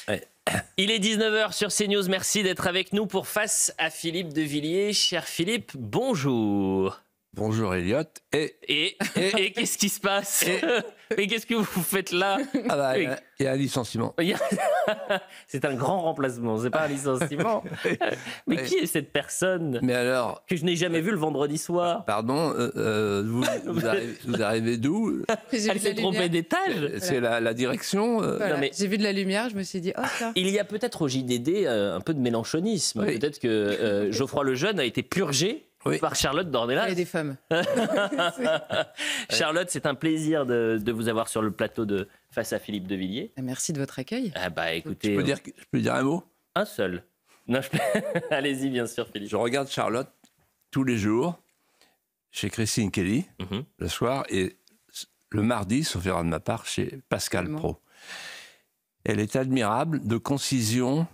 Ouais. Il est 19h sur CNews. Merci d'être avec nous pour Face à Philippe de Villiers. Cher Philippe, bonjour. Bonjour Elliot. Et qu'est-ce qui se passe? Mais qu'est-ce que vous faites là? Ah bah, il y a un licenciement. C'est un grand remplacement, c'est pas un licenciement. Mais qui est cette personne Mais alors, que je n'ai jamais vue le vendredi soir? pardon, vous arrivez d'où? Elle s'est trompée d'étage. C'est la direction Voilà. Non, mais- J'ai vu de la lumière, je me suis dit, oh ça. Il y a peut-être au JDD un peu de mélanchonisme. Oui. Peut-être que Geoffroy Lejeune a été purgé par Charlotte Dornelas. Il y a des femmes. Charlotte, c'est un plaisir de vous avoir sur le plateau de Face à Philippe de Villiers. Merci de votre accueil. Ah bah écoutez, Je peux dire un mot? un seul. Non, allez-y bien sûr Philippe. Je regarde Charlotte tous les jours chez Christine Kelly, le soir, et le mardi, sauf erreur de ma part, chez Pascal Praud. Elle est admirable de concision,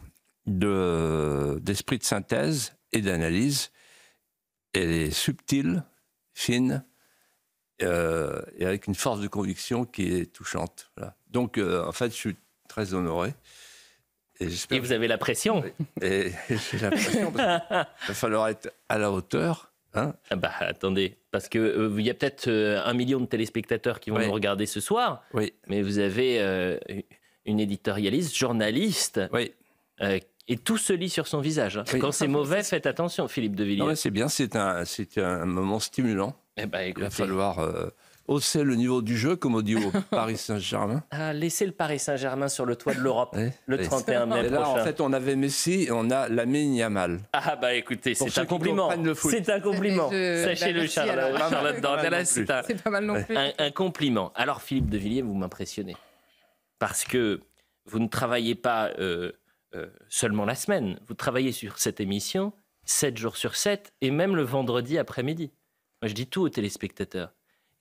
d'esprit de synthèse et d'analyse. Elle est subtile, fine, et avec une force de conviction qui est touchante. Voilà. Donc, en fait, je suis très honoré. Et vous avez la pression. Et j'ai l'impression qu'il va falloir être à la hauteur. Hein. Ah bah attendez, parce que il y a peut-être 1 million de téléspectateurs qui vont nous regarder ce soir. Oui. Mais vous avez une éditorialiste, journaliste. Oui. Et tout se lit sur son visage. Hein. Oui. Quand c'est mauvais, faites attention, Philippe de Villiers. Non, c'est bien, c'est un moment stimulant. Eh ben, Il va falloir hausser le niveau du jeu, comme on dit au Paris Saint-Germain. Ah, laissez le Paris Saint-Germain sur le toit de l'Europe le 31 mai et là, prochain. en fait, on avait Messi et on a Lamine Yamal. Ah bah écoutez, Pour c'est ceux un qui compliment. comprennent le foot. C'est un compliment. Sachez-le, merci, Charlotte Dornelas, C'est pas mal non plus. un compliment. Alors Philippe de Villiers, vous m'impressionnez. Parce que vous ne travaillez pas seulement la semaine, vous travaillez sur cette émission 7 jours sur 7 et même le vendredi après-midi. Moi je dis tout aux téléspectateurs.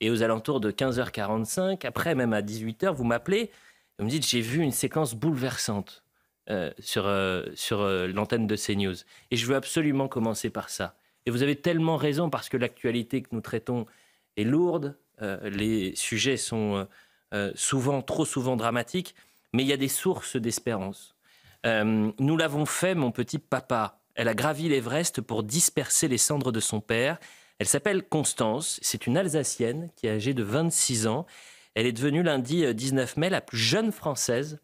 Et aux alentours de 15h45, après même à 18h, vous m'appelez, vous me dites j'ai vu une séquence bouleversante sur l'antenne de CNews. Et je veux absolument commencer par ça. Et vous avez tellement raison parce que l'actualité que nous traitons est lourde, les sujets sont trop souvent dramatiques, mais il y a des sources d'espérance. Nous l'avons fait, mon petit papa. Elle a gravi l'Everest pour disperser les cendres de son père. Elle s'appelle Constance, c'est une Alsacienne qui est âgée de 26 ans. Elle est devenue lundi 19 mai la plus jeune Française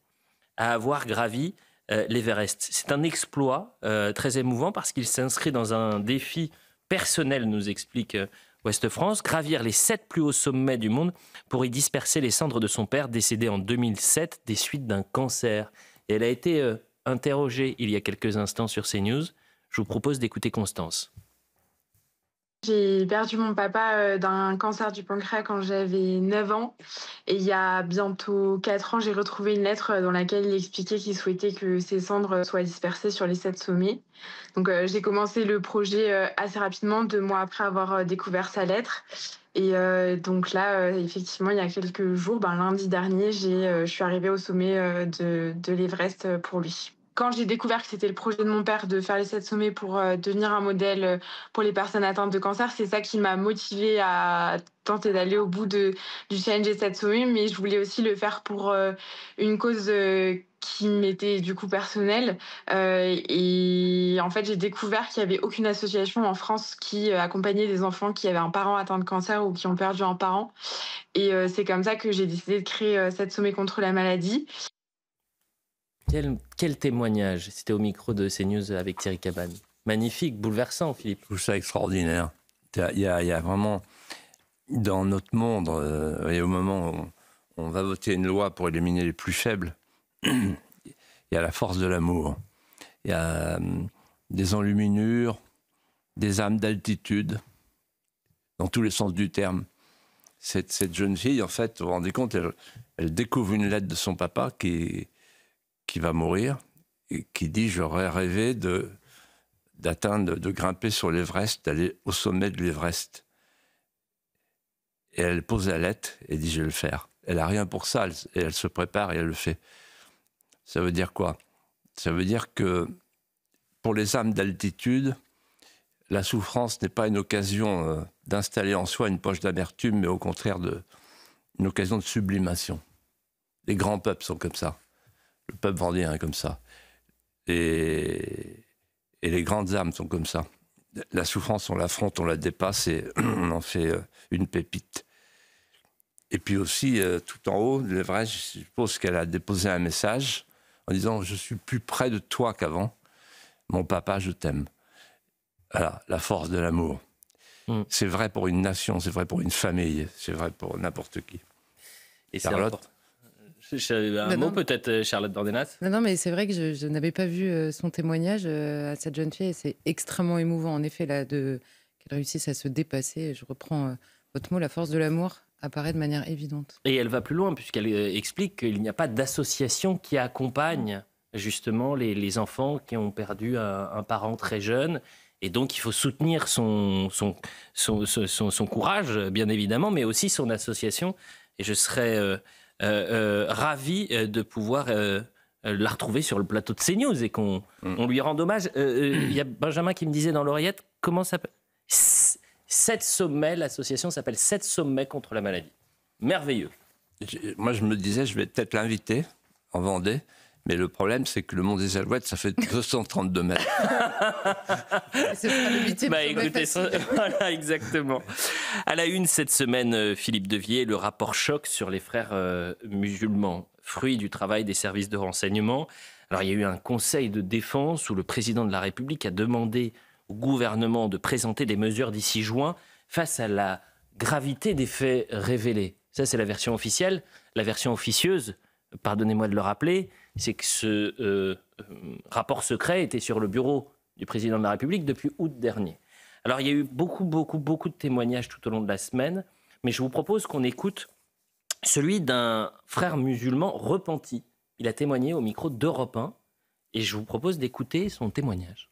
à avoir gravi l'Everest. C'est un exploit très émouvant parce qu'il s'inscrit dans un défi personnel, nous explique Ouest France, gravir les 7 plus hauts sommets du monde pour y disperser les cendres de son père décédé en 2007 des suites d'un cancer. Et elle a été interrogée il y a quelques instants sur CNews. Je vous propose d'écouter Constance. J'ai perdu mon papa d'un cancer du pancréas quand j'avais 9 ans. Et il y a bientôt 4 ans, j'ai retrouvé une lettre dans laquelle il expliquait qu'il souhaitait que ses cendres soient dispersées sur les 7 sommets. Donc j'ai commencé le projet assez rapidement, 2 mois après avoir découvert sa lettre. Et donc là, effectivement, il y a quelques jours, lundi dernier, je suis arrivée au sommet de l'Everest pour lui. Quand j'ai découvert que c'était le projet de mon père de faire les 7 sommets pour devenir un modèle pour les personnes atteintes de cancer, c'est ça qui m'a motivée à tenter d'aller au bout du challenge des 7 sommets. Mais je voulais aussi le faire pour une cause qui m'était du coup personnelle. Et en fait, j'ai découvert qu'il n'y avait aucune association en France qui accompagnait des enfants qui avaient un parent atteint de cancer ou qui ont perdu un parent. Et c'est comme ça que j'ai décidé de créer 7 sommets contre la maladie. Quel témoignage. C'était au micro de CNews avec Thierry Cabane. Magnifique, bouleversant, Philippe. Je trouve ça extraordinaire. Il y a vraiment, dans notre monde, et au moment où on va voter une loi pour éliminer les plus faibles, il y a la force de l'amour. Il y a des enluminures, des âmes d'altitude, dans tous les sens du terme. Cette jeune fille, en fait, vous vous rendez compte, elle découvre une lettre de son papa qui va mourir, et qui dit « J'aurais rêvé de grimper sur l'Everest, d'aller au sommet de l'Everest. » Et elle pose la lettre et dit « Je vais le faire. » Elle n'a rien pour ça, et elle se prépare et elle le fait. Ça veut dire quoi? Ça veut dire que pour les âmes d'altitude, la souffrance n'est pas une occasion d'installer en soi une poche d'amertume, mais au contraire une occasion de sublimation. Les grands peuples sont comme ça. Le peuple vendéen est comme ça. Et les grandes âmes sont comme ça. La souffrance, on l'affronte, on la dépasse et on en fait une pépite. Et puis aussi, tout en haut, l'Everest, je suppose qu'elle a déposé un message en disant « Je suis plus près de toi qu'avant. Mon papa, je t'aime. » Voilà, la force de l'amour. C'est vrai pour une nation, c'est vrai pour une famille, c'est vrai pour n'importe qui. Et Charlotte, un mot peut-être, Charlotte Dornelas? Non, mais c'est vrai que je n'avais pas vu son témoignage à cette jeune fille et c'est extrêmement émouvant, en effet, là, qu'elle réussisse à se dépasser. Je reprends votre mot, la force de l'amour apparaît de manière évidente. Et elle va plus loin, puisqu'elle explique qu'il n'y a pas d'association qui accompagne justement les enfants qui ont perdu un parent très jeune. Et donc, il faut soutenir son courage, bien évidemment, mais aussi son association. Et je serais ravi de pouvoir la retrouver sur le plateau de CNews et qu'on lui rende hommage. Il y a Benjamin qui me disait dans l'oreillette, comment ça s'appelle ? 7 sommets, l'association s'appelle 7 sommets contre la maladie. Merveilleux. moi je me disais, je vais peut-être l'inviter en Vendée. Mais le problème, c'est que le Mont des Alouettes, ça fait 232 mètres. Ce sera le 8e sommet écoutez, facile. voilà, exactement. À la une cette semaine, Philippe Devier, le rapport choc sur les frères musulmans, fruit du travail des services de renseignement. Alors, il y a eu un conseil de défense où le président de la République a demandé au gouvernement de présenter des mesures d'ici juin face à la gravité des faits révélés. Ça, c'est la version officielle. La version officieuse, pardonnez-moi de le rappeler, c'est que ce rapport secret était sur le bureau du président de la République depuis août dernier. Alors, il y a eu beaucoup de témoignages tout au long de la semaine, mais je vous propose qu'on écoute celui d'un frère musulman repenti. Il a témoigné au micro d'Europe 1, et je vous propose d'écouter son témoignage.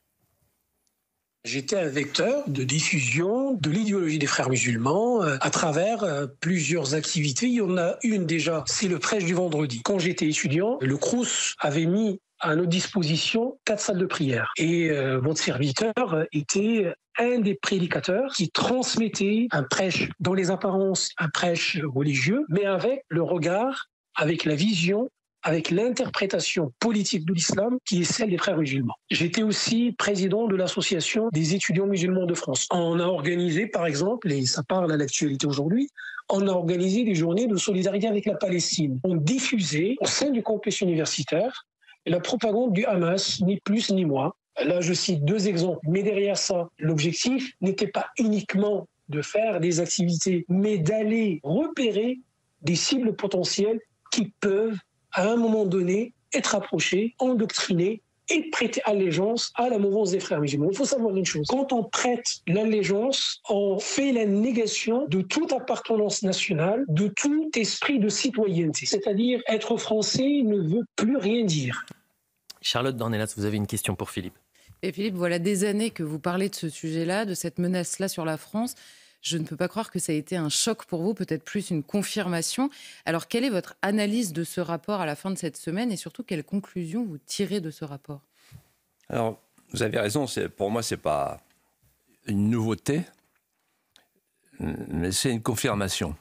J'étais un vecteur de diffusion de l'idéologie des frères musulmans à travers plusieurs activités. Il y en a une déjà, c'est le prêche du vendredi. Quand j'étais étudiant, le Crous avait mis à notre disposition 4 salles de prière. Et votre serviteur était un des prédicateurs qui transmettait un prêche dans les apparences, un prêche religieux, mais avec le regard, avec la vision, avec l'interprétation politique de l'islam qui est celle des frères musulmans. J'étais aussi président de l'association des étudiants musulmans de France. On a organisé, par exemple, et ça parle à l'actualité aujourd'hui, on a organisé des journées de solidarité avec la Palestine. On diffusait au sein du campus universitaire la propagande du Hamas, ni plus ni moins. Là, je cite 2 exemples. Mais derrière ça, l'objectif n'était pas uniquement de faire des activités, mais d'aller repérer des cibles potentielles qui peuvent à un moment donné, être approché, endoctriné et prêter allégeance à la mouvance des frères musulmans. Il faut savoir une chose, quand on prête l'allégeance, on fait la négation de toute appartenance nationale, de tout esprit de citoyenneté. C'est-à-dire, être français ne veut plus rien dire. Charlotte Dornelas, vous avez une question pour Philippe. Et Philippe, voilà des années que vous parlez de ce sujet-là, de cette menace-là sur la France. Je ne peux pas croire que ça a été un choc pour vous, peut-être plus une confirmation. Alors, quelle est votre analyse de ce rapport à la fin de cette semaine et surtout, quelles conclusions vous tirez de ce rapport ? Alors, vous avez raison, pour moi, ce n'est pas une nouveauté, mais c'est une confirmation.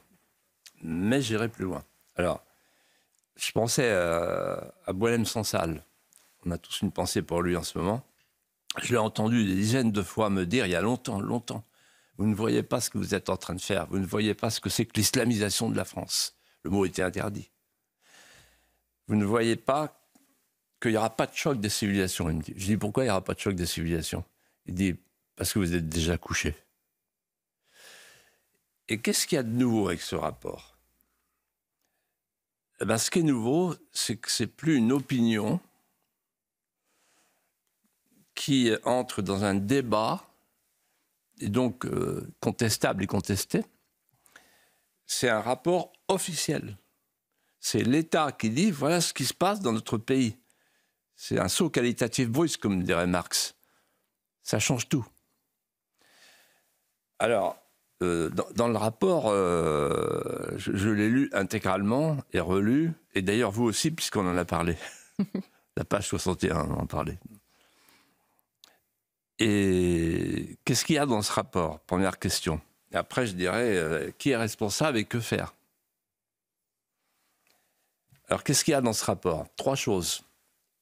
Mais j'irai plus loin. Alors, je pensais à Boualem Sansal. On a tous une pensée pour lui en ce moment. Je l'ai entendu des dizaines de fois me dire, il y a longtemps, vous ne voyez pas ce que vous êtes en train de faire. Vous ne voyez pas ce que c'est que l'islamisation de la France. Le mot était interdit. Vous ne voyez pas qu'il n'y aura pas de choc des civilisations. Il me dit. Je dis, pourquoi il n'y aura pas de choc des civilisations ? Il dit, parce que vous êtes déjà couchés. Et qu'est-ce qu'il y a de nouveau avec ce rapport ? Eh bien, ce qui est nouveau, c'est que ce n'est plus une opinion qui entre dans un débat et donc contestable et contesté, c'est un rapport officiel. C'est l'État qui dit, voilà ce qui se passe dans notre pays. C'est un saut qualitatif brusque, comme dirait Marx. Ça change tout. Alors, dans le rapport, je l'ai lu intégralement et relu, et d'ailleurs vous aussi, puisqu'on en a parlé. La page 61, on en parlait. Et qu'est-ce qu'il y a dans ce rapport ? Première question. Et après, je dirais, qui est responsable et que faire ? Alors, qu'est-ce qu'il y a dans ce rapport? 3 choses.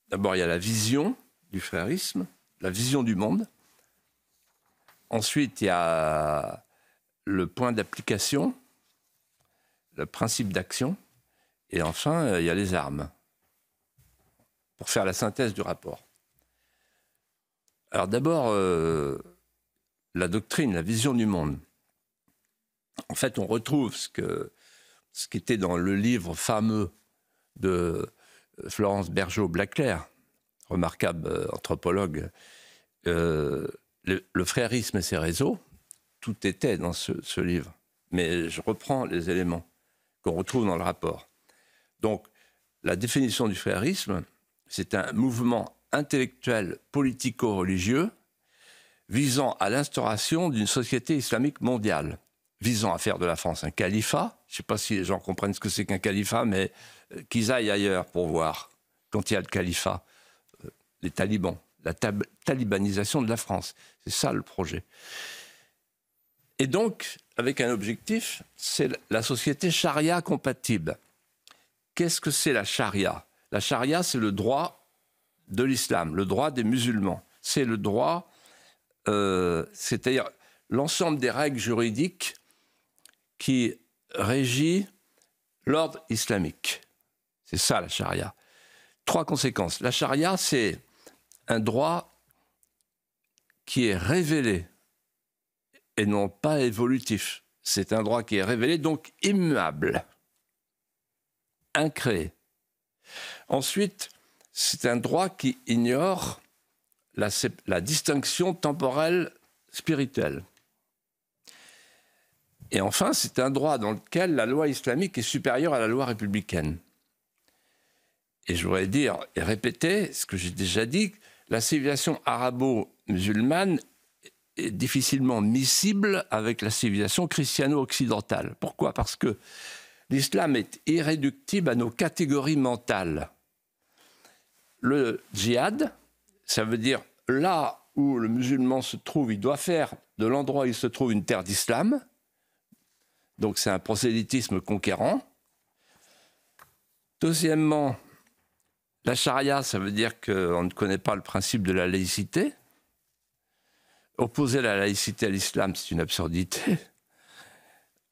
D'abord, il y a la vision du frérisme, la vision du monde. Ensuite, il y a le point d'application, le principe d'action. Et enfin, il y a les armes, pour faire la synthèse du rapport. Alors d'abord, la doctrine, la vision du monde. En fait, on retrouve ce qui était dans le livre fameux de Florence Bergeau-Blaclair, remarquable anthropologue, le frérisme et ses réseaux. Tout était dans ce livre. Mais je reprends les éléments qu'on retrouve dans le rapport. Donc, la définition du frérisme, c'est un mouvement intellectuel, politico-religieux, visant à l'instauration d'une société islamique mondiale, visant à faire de la France un califat. Je ne sais pas si les gens comprennent ce que c'est qu'un califat, mais qu'ils aillent ailleurs pour voir, quand il y a le califat, les talibans, la talibanisation de la France. C'est ça le projet. Et donc, avec un objectif, c'est la société charia compatible. Qu'est-ce que c'est la charia? La charia, c'est le droit de l'islam, le droit des musulmans. C'est le droit, c'est-à-dire l'ensemble des règles juridiques qui régit l'ordre islamique. C'est ça la charia. 3 conséquences. La charia, c'est un droit qui est révélé et non pas évolutif. C'est un droit qui est révélé, donc immuable, incréé. Ensuite, c'est un droit qui ignore la distinction temporelle spirituelle. Et enfin, c'est un droit dans lequel la loi islamique est supérieure à la loi républicaine. Et je voudrais dire et répéter ce que j'ai déjà dit, la civilisation arabo-musulmane est difficilement miscible avec la civilisation christiano-occidentale. Pourquoi? Parce que l'islam est irréductible à nos catégories mentales. Le djihad, ça veut dire là où le musulman se trouve, il doit faire de l'endroit où il se trouve une terre d'islam. Donc c'est un prosélytisme conquérant. Deuxièmement, la charia, ça veut dire qu'on ne connaît pas le principe de la laïcité. Opposer la laïcité à l'islam, c'est une absurdité.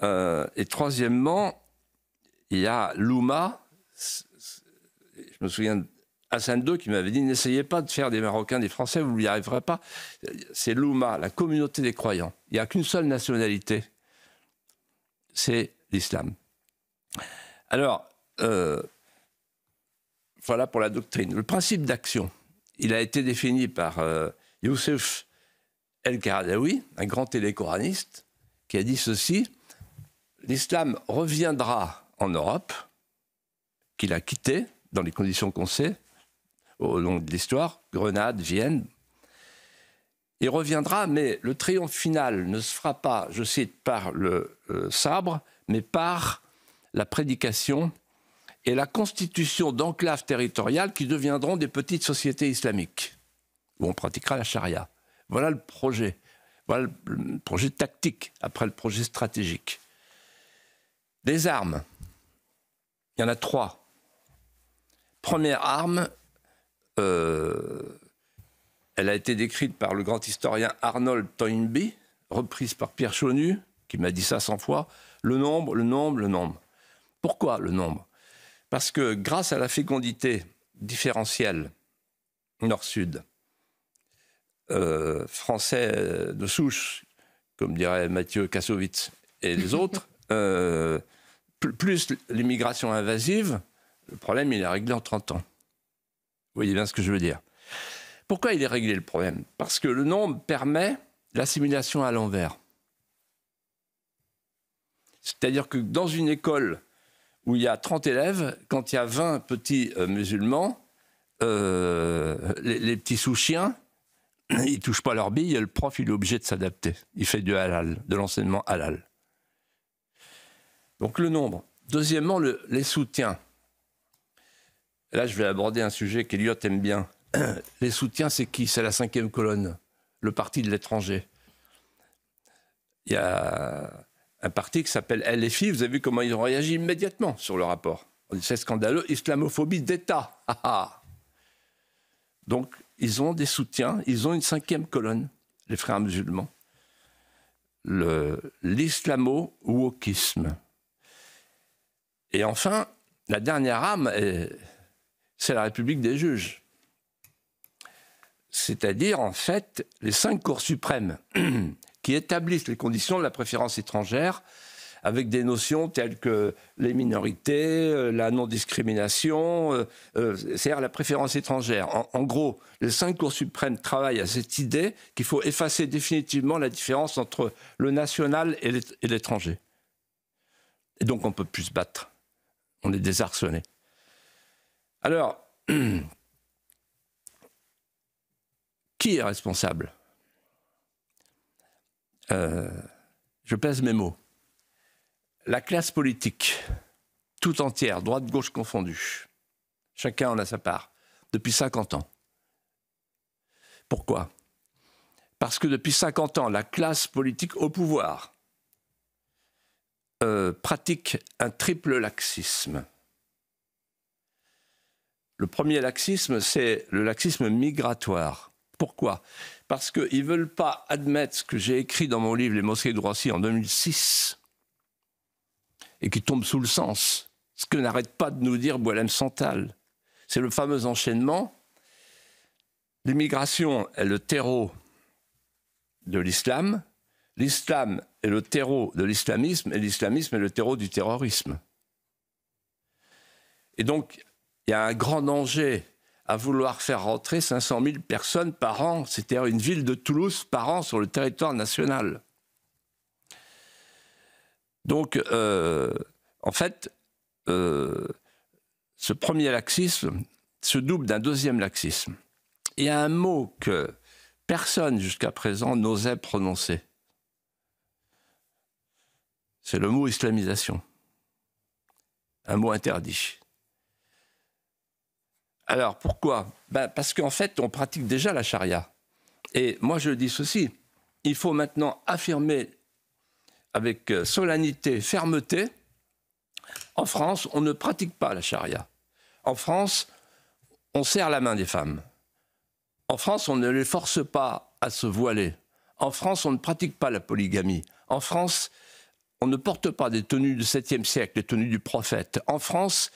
Et troisièmement, il y a l'Oumma. Je me souviens de Hassan II qui m'avait dit « N'essayez pas de faire des Marocains des Français, vous n'y arriverez pas. » C'est l'Oumma, la communauté des croyants. Il n'y a qu'une seule nationalité, c'est l'islam. Alors, voilà pour la doctrine. Le principe d'action, il a été défini par Youssef El-Qaradawi, un grand télécoraniste, qui a dit ceci: l'islam reviendra en Europe, qu'il a quitté dans les conditions qu'on sait au long de l'histoire, Grenade, Vienne. Il reviendra, mais le triomphe final ne se fera pas, je cite, par le sabre, mais par la prédication et la constitution d'enclaves territoriales qui deviendront des petites sociétés islamiques, où on pratiquera la charia. Voilà le projet. Voilà le projet tactique, après le projet stratégique. Des armes. Il y en a 3. Première arme, elle a été décrite par le grand historien Arnold Toynbee, reprise par Pierre Chaunu, qui m'a dit ça 100 fois. Le nombre, le nombre, le nombre. Pourquoi le nombre? Parce que grâce à la fécondité différentielle nord-sud, français de souche, comme dirait Mathieu Kassovitz et les autres, plus l'immigration invasive, le problème il est réglé en 30 ans. Vous voyez bien ce que je veux dire. Pourquoi il est réglé le problème? Parce que le nombre permet l'assimilation à l'envers. C'est-à-dire que dans une école où il y a 30 élèves, quand il y a 20 petits musulmans, les petits sous-chiens, ils ne touchent pas leur bille et le prof il est obligé de s'adapter. Il fait du halal, de l'enseignement halal. Donc le nombre. Deuxièmement, les soutiens. Là, je vais aborder un sujet qu'Eliot aime bien. Les soutiens, c'est qui? C'est la 5e colonne, le parti de l'étranger. Il y a un parti qui s'appelle LFI. Vous avez vu comment ils ont réagi immédiatement sur le rapport. On dit c'est scandaleux, islamophobie d'État. Donc, ils ont des soutiens, ils ont une 5e colonne, les frères musulmans. L'islamo-wokisme. Et enfin, la dernière arme, c'est la République des juges. C'est-à-dire, en fait, les 5 cours suprêmes qui établissent les conditions de la préférence étrangère avec des notions telles que les minorités, la non-discrimination, c'est-à-dire la préférence étrangère. En gros, les 5 cours suprêmes travaillent à cette idée qu'il faut effacer définitivement la différence entre le national et l'étranger. Et donc, on ne peut plus se battre. On est désarçonné. Alors, qui est responsable ? Je pèse mes mots. La classe politique, tout entière, droite-gauche confondue, chacun en a sa part, depuis 50 ans. Pourquoi ? Parce que depuis 50 ans, la classe politique au pouvoir pratique un triple laxisme. Le premier laxisme, c'est le laxisme migratoire. Pourquoi ? Parce qu'ils ne veulent pas admettre ce que j'ai écrit dans mon livre « Les mosquées de Roissy » en 2006, et qui tombe sous le sens, ce que n'arrête pas de nous dire Boualem Santal. C'est le fameux enchaînement. L'immigration est le terreau de l'islam, l'islam est le terreau de l'islamisme, et l'islamisme est le terreau du terrorisme. Et donc, il y a un grand danger à vouloir faire rentrer 500 000 personnes par an, c'est-à-dire une ville de Toulouse par an sur le territoire national. Donc, en fait, ce premier laxisme se double d'un deuxième laxisme. Il y a un mot que personne jusqu'à présent n'osait prononcer. C'est le mot islamisation. Un mot interdit. Alors, pourquoi ? Parce qu'en fait, on pratique déjà la charia. Et moi, je dis ceci, il faut maintenant affirmer avec solennité, fermeté, en France, on ne pratique pas la charia. En France, on serre la main des femmes. En France, on ne les force pas à se voiler. En France, on ne pratique pas la polygamie. En France, on ne porte pas des tenues du 7e siècle, les tenues du prophète. En France,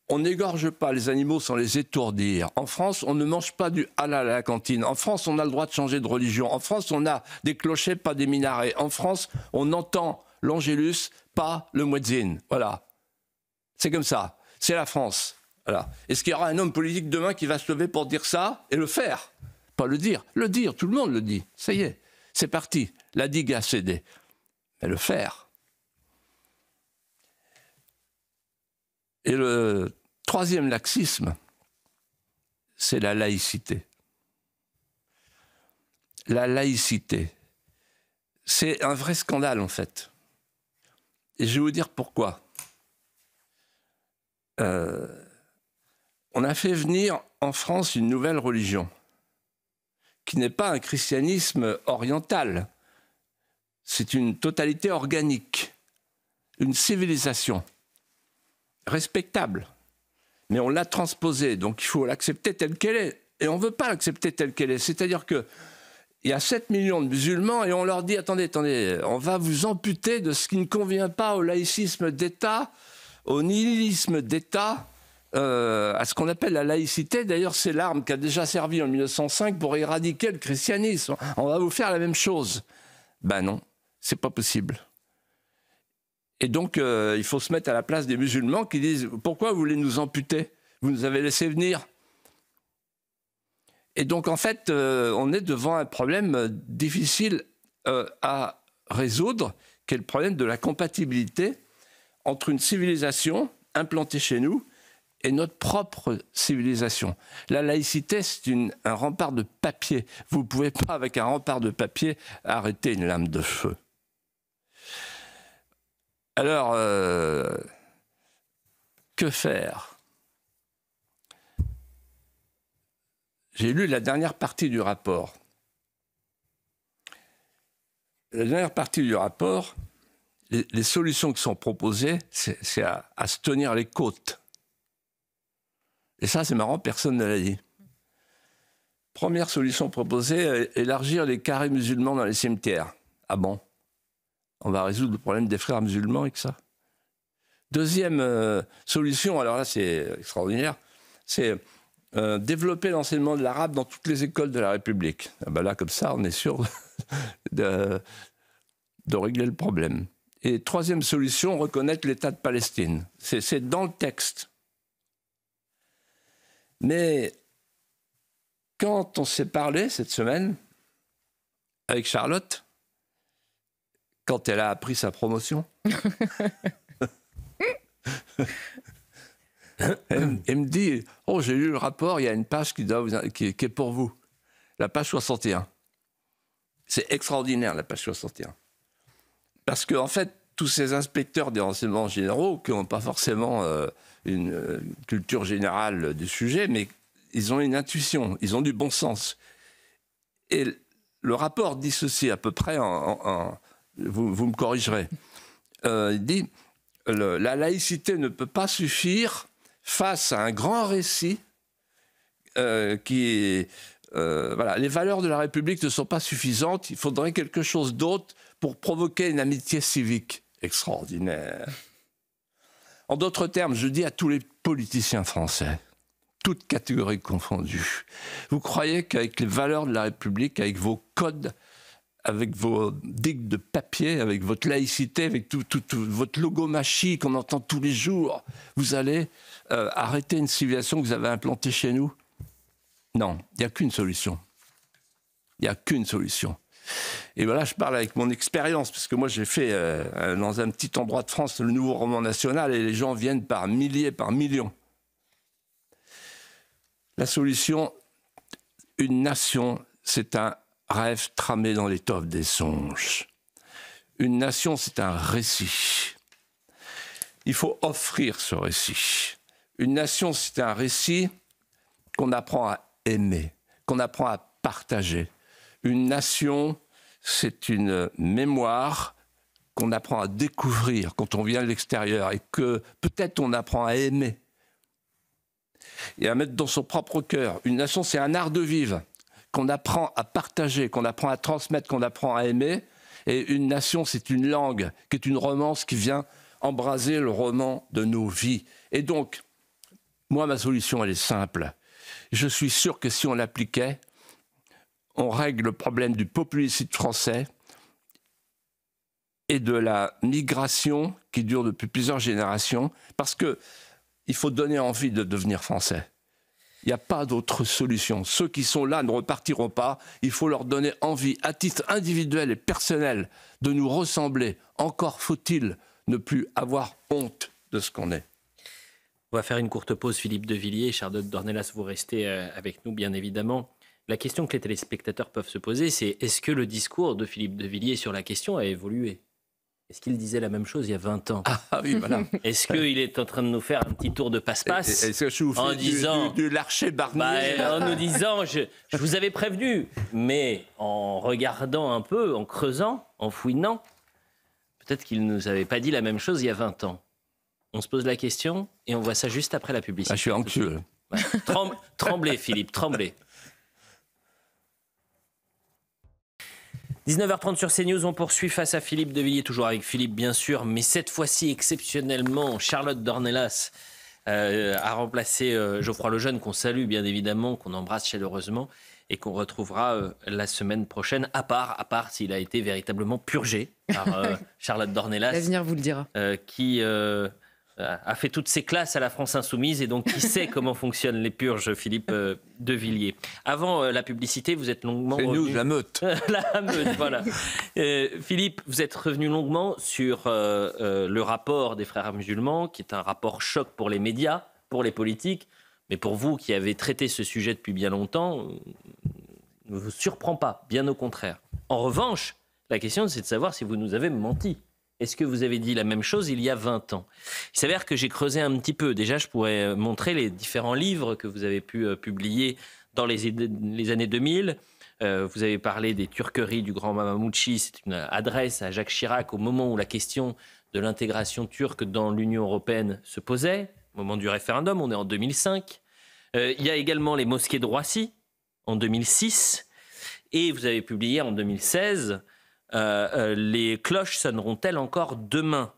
on n'égorge pas les animaux sans les étourdir. En France, on ne mange pas du halal à la cantine. En France, on a le droit de changer de religion. En France, on a des clochers, pas des minarets. En France, on entend l'angélus, pas le muezzin. Voilà. C'est comme ça. C'est la France. Voilà. Est-ce qu'il y aura un homme politique demain qui va se lever pour dire ça et le faire ? Pas le dire. Le dire, tout le monde le dit. Ça y est, c'est parti. La digue a cédé. Mais le faire. Et le troisième laxisme, c'est la laïcité. La laïcité, c'est un vrai scandale en fait. Et je vais vous dire pourquoi. On a fait venir en France une nouvelle religion, qui n'est pas un christianisme oriental. C'est une totalité organique, une civilisation respectable. Mais on l'a transposée, donc il faut l'accepter telle qu'elle est. Et on ne veut pas l'accepter telle qu'elle est. C'est-à-dire qu'il y a 7 millions de musulmans et on leur dit « Attendez, on va vous amputer de ce qui ne convient pas au laïcisme d'État, au nihilisme d'État, à ce qu'on appelle la laïcité. D'ailleurs, c'est l'arme qui a déjà servi en 1905 pour éradiquer le christianisme. On va vous faire la même chose. » Ben non, c'est pas possible. Et donc, il faut se mettre à la place des musulmans qui disent « Pourquoi vous voulez nous amputer ? Vous nous avez laissé venir. » Et donc, en fait, on est devant un problème difficile à résoudre, qui est le problème de la compatibilité entre une civilisation implantée chez nous et notre propre civilisation. La laïcité, c'est un rempart de papier. Vous ne pouvez pas, avec un rempart de papier, arrêter une lame de feu. Alors, que faire ? J'ai lu la dernière partie du rapport. La dernière partie du rapport, les solutions qui sont proposées, c'est à se tenir les côtes. Et ça, c'est marrant, personne ne l'a dit. Première solution proposée, élargir les carrés musulmans dans les cimetières. Ah bon? On va résoudre le problème des frères musulmans avec ça? Deuxième solution, alors là c'est extraordinaire, c'est développer l'enseignement de l'arabe dans toutes les écoles de la République. Ah ben là, comme ça, on est sûr de régler le problème. Et troisième solution, reconnaître l'État de Palestine. C'est dans le texte. Mais quand on s'est parlé cette semaine avec Charlotte, quand elle a appris sa promotion, elle me dit « Oh, j'ai lu le rapport, il y a une page qui est pour vous. La page 61. » C'est extraordinaire, la page 61. Parce qu'en fait, tous ces inspecteurs des renseignements généraux, qui n'ont pas forcément une culture générale du sujet, mais ils ont une intuition, ils ont du bon sens. Et le rapport dit ceci à peu près, vous me corrigerez. Il dit « La laïcité ne peut pas suffire face à un grand récit qui est... voilà, les valeurs de la République ne sont pas suffisantes, il faudrait quelque chose d'autre pour provoquer une amitié civique. » Extraordinaire. En d'autres termes, je dis à tous les politiciens français, toutes catégories confondues, vous croyez qu'avec les valeurs de la République, avec vos codes, avec vos digues de papier, avec votre laïcité, avec tout votre logomachie qu'on entend tous les jours, vous allez arrêter une civilisation que vous avez implantée chez nous? Non, il n'y a qu'une solution. Il n'y a qu'une solution. Et voilà, je parle avec mon expérience, parce que moi j'ai fait dans un petit endroit de France le nouveau roman national et les gens viennent par milliers, par millions. La solution, une nation, c'est un rêve tramé dans l'étoffe des songes. Une nation, c'est un récit. Il faut offrir ce récit. Une nation, c'est un récit qu'on apprend à aimer, qu'on apprend à partager. Une nation, c'est une mémoire qu'on apprend à découvrir quand on vient de l'extérieur et que peut-être on apprend à aimer et à mettre dans son propre cœur. Une nation, c'est un art de vivre qu'on apprend à partager, qu'on apprend à transmettre, qu'on apprend à aimer. Et une nation, c'est une langue qui est une romance qui vient embraser le roman de nos vies. Et donc, moi, ma solution, elle est simple. Je suis sûr que si on l'appliquait, on règle le problème du populisme français et de la migration qui dure depuis plusieurs générations, parce qu'il faut donner envie de devenir français. Il n'y a pas d'autre solution. Ceux qui sont là ne repartiront pas. Il faut leur donner envie, à titre individuel et personnel, de nous ressembler. Encore faut-il ne plus avoir honte de ce qu'on est. On va faire une courte pause, Philippe de Villiers. Charlotte Dornelas, vous restez avec nous, bien évidemment. La question que les téléspectateurs peuvent se poser, c'est est-ce que le discours de Philippe de Villiers sur la question a évolué? Est-ce qu'il disait la même chose il y a 20 ans? Ah oui, voilà. Est-ce qu'il est en train de nous faire un petit tour de passe-passe? Est-ce que je vous fais du Larcher Barnier en nous disant, je vous avais prévenu, mais en regardant un peu, en creusant, en fouinant, peut-être qu'il ne nous avait pas dit la même chose il y a 20 ans. On se pose la question et on voit ça juste après la publicité. Ah, je suis anxieux. Ouais. Tremblez, Philippe, tremblez. 19h30 sur CNews, on poursuit face à Philippe de Villiers, toujours avec Philippe bien sûr, mais cette fois-ci exceptionnellement, Charlotte Dornelas a remplacé Geoffroy Lejeune, qu'on salue bien évidemment, qu'on embrasse chaleureusement et qu'on retrouvera la semaine prochaine, à part s'il a été véritablement purgé par Charlotte Dornelas. L'avenir vous le dira. Qui a fait toutes ses classes à la France Insoumise et donc qui sait comment fonctionnent les purges, Philippe de Villiers. Avant la publicité, vous êtes longuement revenu... la meute. La meute, voilà. Philippe, vous êtes revenu longuement sur le rapport des frères musulmans, qui est un rapport choc pour les médias, pour les politiques, mais pour vous qui avez traité ce sujet depuis bien longtemps, ne vous surprend pas, bien au contraire. En revanche, la question c'est de savoir si vous nous avez menti. Est-ce que vous avez dit la même chose il y a 20 ans? Il s'avère que j'ai creusé un petit peu. Déjà, je pourrais montrer les différents livres que vous avez pu publier dans les années 2000. Vous avez parlé des turqueries du grand Mamamouchi. C'est une adresse à Jacques Chirac au moment où la question de l'intégration turque dans l'Union européenne se posait, au moment du référendum. On est en 2005. Il y a également les mosquées de Roissy en 2006 et vous avez publié en 2016 Les cloches sonneront-elles encore demain ?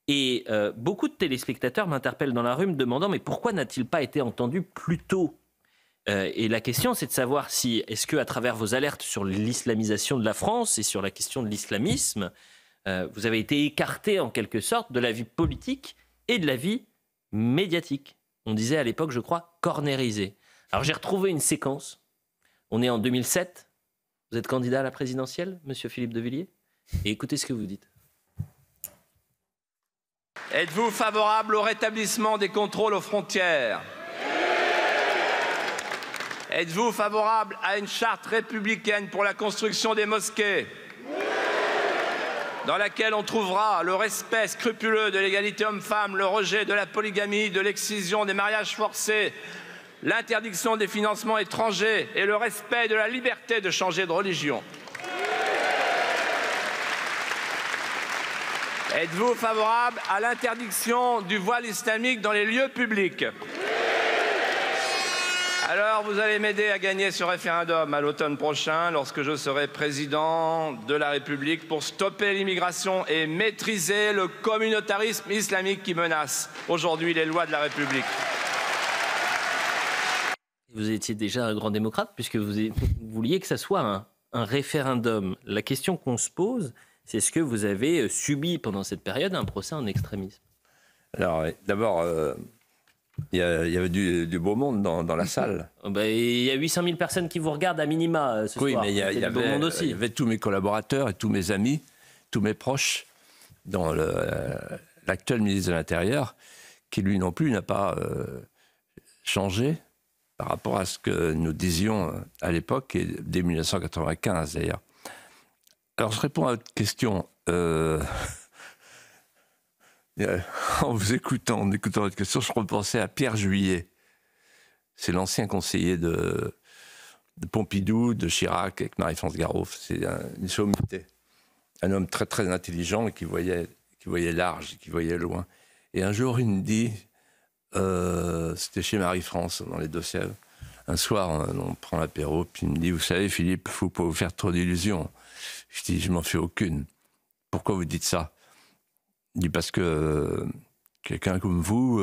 Et beaucoup de téléspectateurs m'interpellent dans la rue me demandant mais pourquoi n'a-t-il pas été entendu plus tôt ? Et la question, c'est de savoir si, est-ce qu'à travers vos alertes sur l'islamisation de la France et sur la question de l'islamisme, vous avez été écarté en quelque sorte de la vie politique et de la vie médiatique. On disait à l'époque, je crois, cornérisé. Alors j'ai retrouvé une séquence. On est en 2007. Vous êtes candidat à la présidentielle, monsieur Philippe de Villiers ? Et écoutez ce que vous dites. Êtes-vous favorable au rétablissement des contrôles aux frontières ? Êtes-vous favorable à une charte républicaine pour la construction des mosquées ? Dans laquelle on trouvera le respect scrupuleux de l'égalité homme-femme, le rejet de la polygamie, de l'excision des mariages forcés, l'interdiction des financements étrangers et le respect de la liberté de changer de religion. Êtes-vous favorable à l'interdiction du voile islamique dans les lieux publics ? Alors, vous allez m'aider à gagner ce référendum à l'automne prochain, lorsque je serai président de la République, pour stopper l'immigration et maîtriser le communautarisme islamique qui menace aujourd'hui les lois de la République. Vous étiez déjà un grand démocrate, puisque vous vouliez que ça soit un référendum. La question qu'on se pose, c'est est-ce que vous avez subi pendant cette période un procès en extrémisme ? Alors, d'abord... Il y avait du beau monde dans la salle. Il y a 800 000 personnes qui vous regardent à minima ce soir. Oui, mais il y avait tous mes collaborateurs et tous mes amis, tous mes proches, dont l'actuel ministre de l'Intérieur, qui lui non plus n'a pas changé par rapport à ce que nous disions à l'époque, et dès 1995 d'ailleurs. Alors je réponds à votre question. En écoutant votre question, je repensais à Pierre Juillet. C'est l'ancien conseiller de Pompidou, de Chirac, avec Marie-France Garot. C'est une sommité. Un homme très, très intelligent et qui voyait large, qui voyait loin. Et un jour, il me dit, c'était chez Marie-France, dans les Deux-Sèvres. Un soir, on prend l'apéro, puis il me dit, vous savez, Philippe, il ne faut pas vous faire trop d'illusions. Je dis, je m'en fais aucune. Pourquoi vous dites ça ? Il dit parce que quelqu'un comme vous,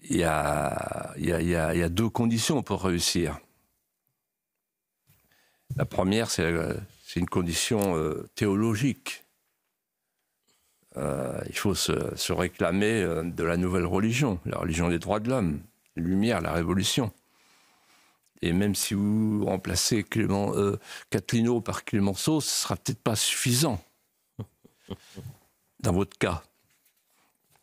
il y a deux conditions pour réussir. La première, c'est une condition théologique. Il faut se réclamer de la nouvelle religion, la religion des droits de l'homme, la lumière, la révolution. Et même si vous remplacez Cathelineau par Clémenceau, ce ne sera peut-être pas suffisant. Dans votre cas,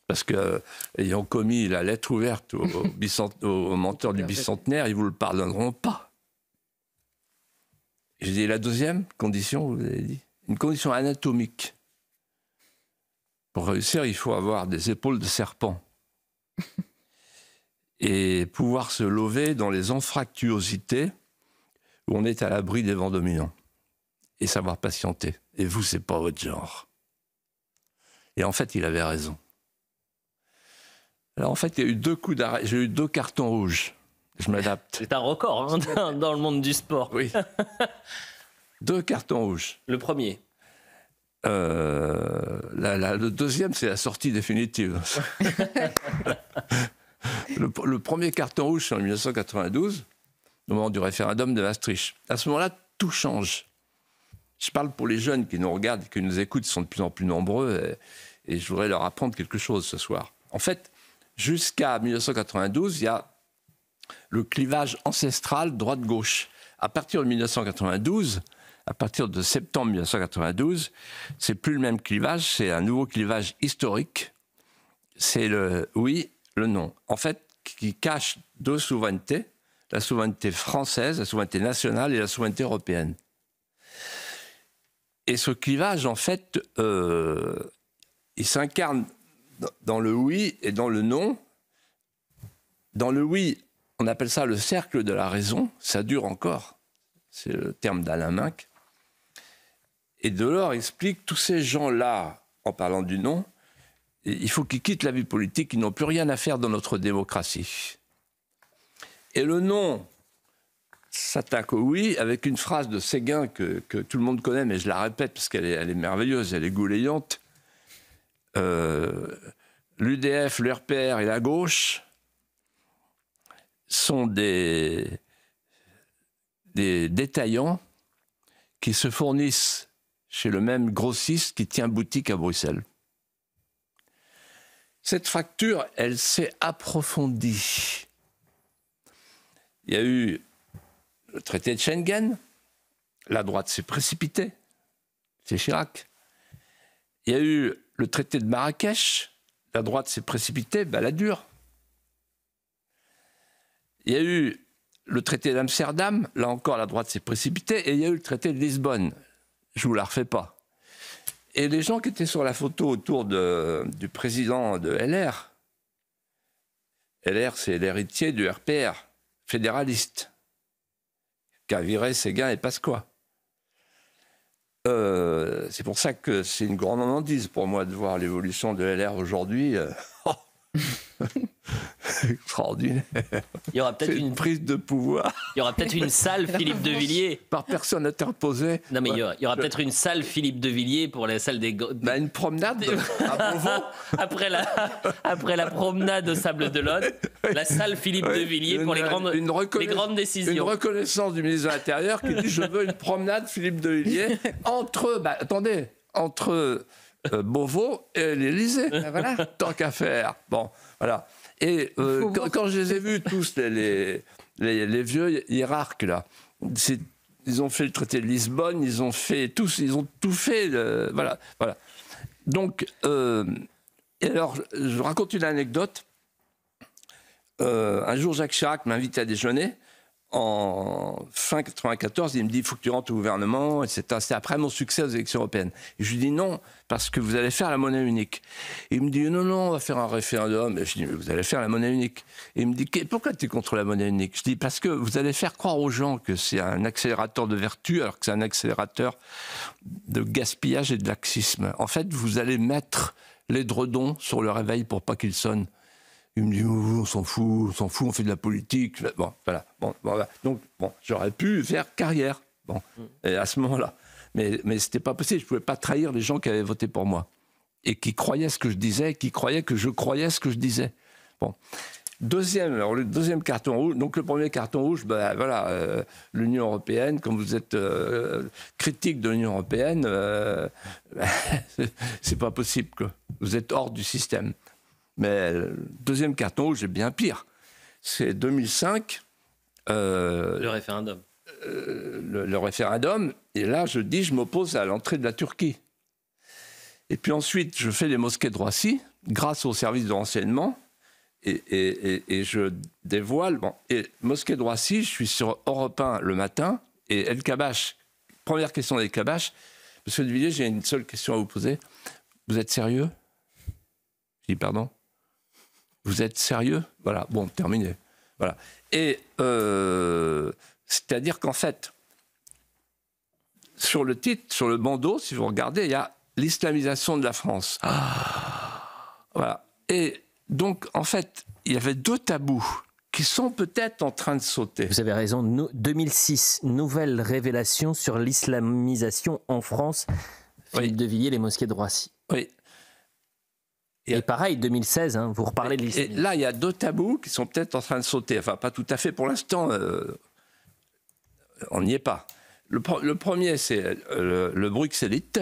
parce que ayant commis la lettre ouverte aux menteurs du bicentenaire, ils ne vous le pardonneront pas. J'ai dit la deuxième condition, vous avez dit, une condition anatomique. Pour réussir, il faut avoir des épaules de serpent et pouvoir se lever dans les anfractuosités où on est à l'abri des vents dominants et savoir patienter. Et vous, c'est pas votre genre. Et en fait, il avait raison. Alors en fait, il y a eu 2 coups d'arrêt. J'ai eu 2 cartons rouges. Je m'adapte. C'est un record dans le monde du sport. Oui. 2 cartons rouges. Le premier. Le deuxième, c'est la sortie définitive. le premier carton rouge, c'est en 1992, au moment du référendum de Maastricht. À ce moment-là, tout change. Je parle pour les jeunes qui nous regardent et qui nous écoutent, ils sont de plus en plus nombreux, et je voudrais leur apprendre quelque chose ce soir. En fait, jusqu'à 1992, il y a le clivage ancestral droite-gauche. À partir de 1992, à partir de septembre 1992, c'est plus le même clivage, c'est un nouveau clivage historique. C'est le oui, le non. En fait, qui cache 2 souverainetés, la souveraineté française, la souveraineté nationale et la souveraineté européenne. Et ce clivage, en fait, il s'incarne dans le oui et dans le non. Dans le oui, on appelle ça le cercle de la raison. Ça dure encore. C'est le terme d'Alain Minc. Et Delors explique tous ces gens-là, en parlant du non, il faut qu'ils quittent la vie politique, ils n'ont plus rien à faire dans notre démocratie. Et le non s'attaque au oui avec une phrase de Séguin que tout le monde connaît, mais je la répète parce qu'elle est merveilleuse, elle est goulayante. L'UDF, le RPR et la gauche sont des détaillants qui se fournissent chez le même grossiste qui tient boutique à Bruxelles. Cette fracture, elle s'est approfondie. Il y a eu le traité de Schengen, la droite s'est précipitée, c'est Chirac. Il y a eu le traité de Marrakech, la droite s'est précipitée, Balladur. Il y a eu le traité d'Amsterdam, là encore la droite s'est précipitée, et il y a eu le traité de Lisbonne. Je ne vous la refais pas. Et les gens qui étaient sur la photo autour du président de LR, LR c'est l'héritier du RPR, fédéraliste, qui a viré Séguin et Pasqua. C'est pour ça que c'est une grande hantise pour moi de voir l'évolution de LR aujourd'hui. Extraordinaire. Il y aura peut-être une prise de pouvoir. Il y aura peut-être une salle Philippe de Villiers. Par personne interposée. Non, mais il y aura peut-être une salle Philippe de Villiers pour la salle des... une promenade à Beauvau. après la promenade au Sable d'Olonne, la salle Philippe de Villiers pour les grandes décisions. Une reconnaissance du ministre de l'Intérieur qui dit « Je veux une promenade Philippe de Villiers entre Beauvau et l'Élysée. Voilà. Tant qu'à faire. » Bon, voilà. Et quand je les ai vus tous, les vieux hiérarques, là, ils ont fait le traité de Lisbonne, ils ont tout fait. Voilà. Donc, et alors, je raconte une anecdote. Un jour, Jacques Chirac m'invite à déjeuner. En fin 94, il me dit « Il faut que tu rentres au gouvernement, etc. » C'était après mon succès aux élections européennes. Et je lui dis « Non, parce que vous allez faire la monnaie unique. » Et il me dit « Non, on va faire un référendum. » Et je dis « Mais vous allez faire la monnaie unique. » Et il me dit « Pourquoi tu es contre la monnaie unique ?» Je dis « Parce que vous allez faire croire aux gens que c'est un accélérateur de vertu, alors que c'est un accélérateur de gaspillage et de laxisme. En fait, vous allez mettre l'édredon sur le réveil pour pas qu'il sonne. » Il me dit, on s'en fout, on fait de la politique. Bon, voilà. Voilà. Donc, j'aurais pu faire carrière. Et à ce moment-là. Mais c'était pas possible. Je pouvais pas trahir les gens qui avaient voté pour moi. Et qui croyaient ce que je disais, qui croyaient que je croyais ce que je disais. Bon. Le deuxième carton rouge. Donc, le premier carton rouge, l'Union européenne, comme vous êtes critique de l'Union européenne, c'est pas possible, quoi. Vous êtes hors du système. Mais le deuxième carton rouge est bien pire. C'est 2005. Le référendum. Le référendum. Et là, je dis, je m'oppose à l'entrée de la Turquie. Et puis ensuite, je fais les mosquées de Roissy, grâce au service de renseignement. Et je dévoile. Et mosquée de Roissy, je suis sur Europe 1 le matin. Et El Kabash, première question d'El Kabash. Monsieur de Villiers, j'ai une seule question à vous poser. Vous êtes sérieux ? Je dis, pardon ? Vous êtes sérieux ? Voilà, bon, terminé. Voilà. Et c'est-à-dire qu'en fait, sur le titre, sur le bandeau, si vous regardez, il y a l'islamisation de la France. Voilà. Et donc, en fait, il y avait deux tabous qui sont peut-être en train de sauter. Vous avez raison. 2006, nouvelle révélation sur l'islamisation en France. Philippe de Villiers, les mosquées de Roissy. Oui. Et pareil, 2016, vous reparlez de l'islamisme. Et là, il y a deux tabous qui sont peut-être en train de sauter. Enfin, pas tout à fait pour l'instant. On n'y est pas. Le premier, c'est le bruxellite.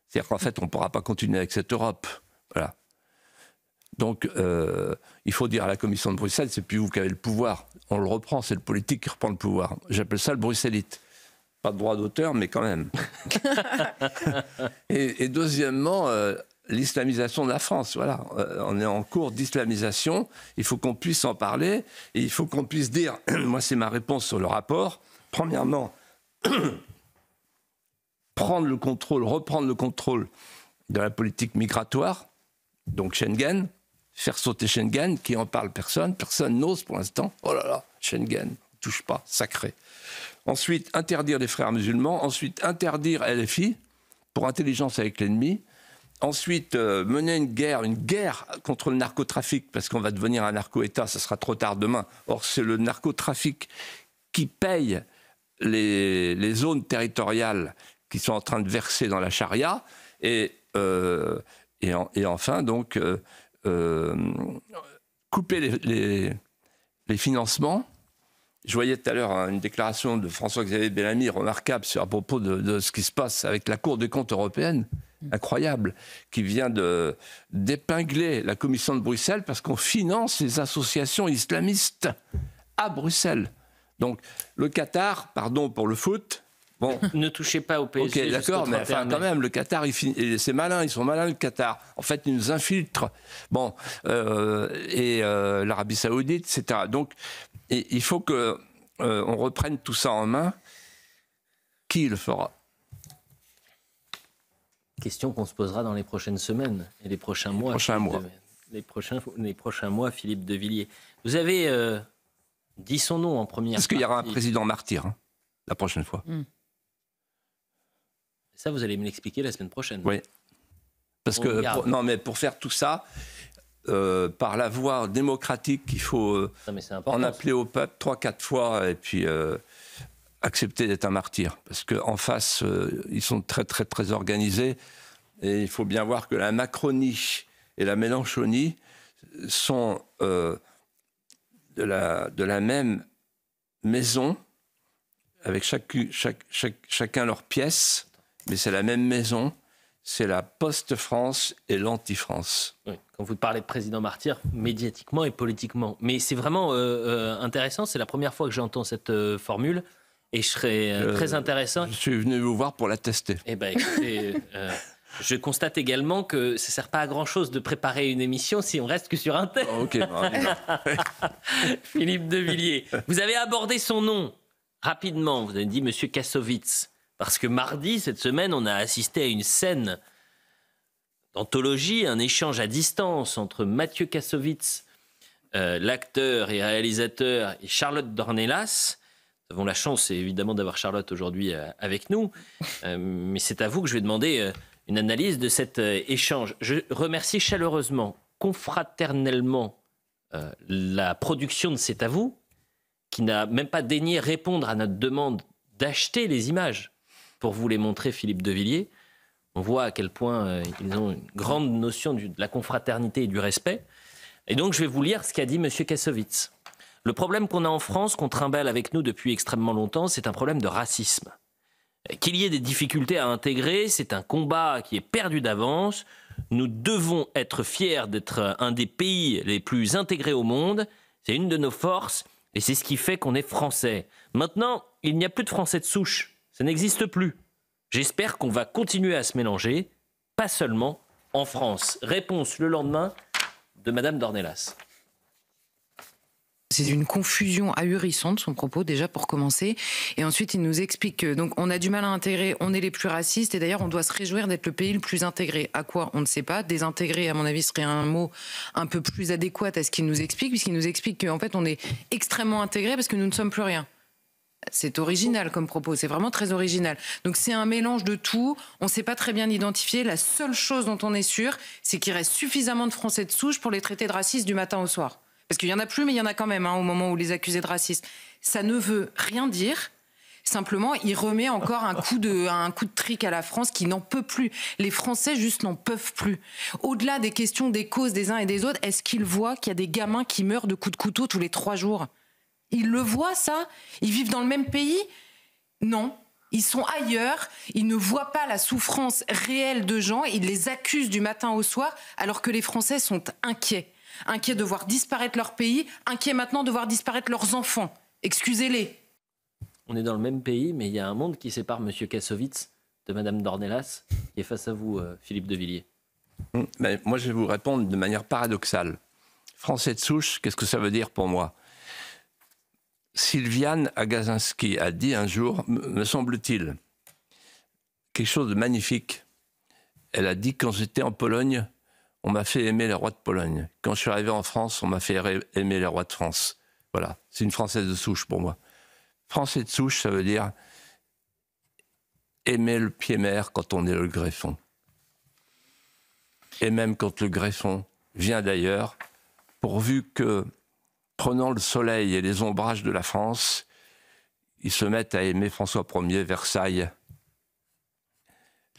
C'est-à-dire qu'en fait, on ne pourra pas continuer avec cette Europe. Voilà. Donc, il faut dire à la Commission de Bruxelles, c'est plus vous qui avez le pouvoir. On le reprend, c'est le politique qui reprend le pouvoir. J'appelle ça le bruxellite. Pas de droit d'auteur, mais quand même. et deuxièmement... l'islamisation de la France, voilà. On est en cours d'islamisation, il faut qu'on puisse en parler, et il faut qu'on puisse dire, moi c'est ma réponse sur le rapport, premièrement, reprendre le contrôle de la politique migratoire, donc Schengen, faire sauter Schengen, qui en parle personne n'ose pour l'instant, oh là là, Schengen, on touche pas, sacré. Ensuite, interdire les frères musulmans, ensuite interdire LFI, pour intelligence avec l'ennemi. Ensuite, mener une guerre contre le narcotrafic, parce qu'on va devenir un narco-État, ça sera trop tard demain. Or, c'est le narcotrafic qui paye les zones territoriales qui sont en train de verser dans la charia. Et enfin, donc, couper les financements. Je voyais tout à l'heure une déclaration de François-Xavier Bellamy remarquable à propos de ce qui se passe avec la Cour des comptes européenne, incroyable, qui vient d'épingler la Commission de Bruxelles parce qu'on finance les associations islamistes à Bruxelles. Donc le Qatar, pardon pour le foot, bon... Ne touchez pas au PSG. Ok, d'accord, mais enfin, quand même, le Qatar, c'est malin, ils sont malins, le Qatar. En fait, ils nous infiltrent. Bon, l'Arabie Saoudite, etc. Donc, il faut qu'on reprenne tout ça en main. Qui le fera? Question qu'on se posera dans les prochaines semaines et les prochains mois. Les prochains mois, Philippe de Villiers. Vous avez dit son nom en première partie. Parce qu'il y aura un président martyr, hein, la prochaine fois. Ça, vous allez me l'expliquer la semaine prochaine. Oui. Parce que pour faire tout ça, par la voie démocratique, il faut en appeler au peuple 3-4 fois et puis accepter d'être un martyr. Parce qu'en face, ils sont très, très, très organisés. Et il faut bien voir que la Macronie et la Mélenchonie sont de la même maison, avec chacun leur pièce. Mais c'est la même maison, c'est la Post-France et l'Anti-France. Oui, quand vous parlez de président martyr, médiatiquement et politiquement. Mais c'est vraiment intéressant, c'est la première fois que j'entends cette formule, et je serais très intéressant. Je suis venu vous voir pour la tester. Eh bien, écoutez, je constate également que ça ne sert pas à grand-chose de préparer une émission si on reste que sur un thème. Ok. Philippe de Villiers, vous avez abordé son nom rapidement, vous avez dit Monsieur Kassovitz. Parce que mardi, cette semaine, on a assisté à une scène d'anthologie, un échange à distance entre Mathieu Kassovitz, l'acteur et réalisateur, et Charlotte Dornelas. Nous avons la chance, évidemment, d'avoir Charlotte aujourd'hui avec nous. Mais c'est à vous que je vais demander une analyse de cet échange. Je remercie chaleureusement, confraternellement, la production de C'est à vous, qui n'a même pas daigné répondre à notre demande d'acheter les images pour vous les montrer, Philippe de Villiers. On voit à quel point ils ont une grande notion de la confraternité et du respect. Et donc, je vais vous lire ce qu'a dit M. Kassovitz. Le problème qu'on a en France, qu'on trimballe avec nous depuis extrêmement longtemps, c'est un problème de racisme. Qu'il y ait des difficultés à intégrer, c'est un combat qui est perdu d'avance. Nous devons être fiers d'être un des pays les plus intégrés au monde. C'est une de nos forces et c'est ce qui fait qu'on est français. Maintenant, il n'y a plus de Français de souche. Ça n'existe plus. J'espère qu'on va continuer à se mélanger, pas seulement en France. Réponse le lendemain de Madame Dornelas. C'est une confusion ahurissante, son propos, déjà pour commencer. Et ensuite, il nous explique que donc, on a du mal à intégrer, on est les plus racistes, et d'ailleurs, on doit se réjouir d'être le pays le plus intégré. À quoi? On ne sait pas. Désintégrer, à mon avis, serait un mot un peu plus adéquat à ce qu'il nous explique, puisqu'il nous explique qu'en fait, on est extrêmement intégré parce que nous ne sommes plus rien. C'est original comme propos, c'est vraiment très original. Donc c'est un mélange de tout, on ne sait pas très bien identifier. La seule chose dont on est sûr, c'est qu'il reste suffisamment de Français de souche pour les traiter de racistes du matin au soir. Parce qu'il n'y en a plus, mais il y en a quand même, au moment où les accusés de racisme. Ça ne veut rien dire. Simplement, il remet encore un coup de trick à la France qui n'en peut plus. Les Français, juste, n'en peuvent plus. Au-delà des questions des causes des uns et des autres, est-ce qu'ils voient qu'il y a des gamins qui meurent de coups de couteau tous les 3 jours ? Ils le voient, ça? Ils vivent dans le même pays? Non. Ils sont ailleurs, ils ne voient pas la souffrance réelle de gens, ils les accusent du matin au soir, alors que les Français sont inquiets. Inquiets de voir disparaître leur pays, inquiets maintenant de voir disparaître leurs enfants. Excusez-les. On est dans le même pays, mais il y a un monde qui sépare M. Kassovitz de Mme Dornelas, qui est face à vous, Philippe de Villiers. Mais moi, je vais vous répondre de manière paradoxale. Français de souche, qu'est-ce que ça veut dire pour moi? Sylviane Agacinski a dit un jour, me semble-t-il, quelque chose de magnifique. Elle a dit, quand j'étais en Pologne, on m'a fait aimer les rois de Pologne. Quand je suis arrivé en France, on m'a fait aimer les rois de France. Voilà, c'est une Française de souche pour moi. Français de souche, ça veut dire aimer le pied-mère quand on est le greffon. et même quand le greffon vient d'ailleurs, pourvu que, prenant le soleil et les ombrages de la France, ils se mettent à aimer François Ier, Versailles,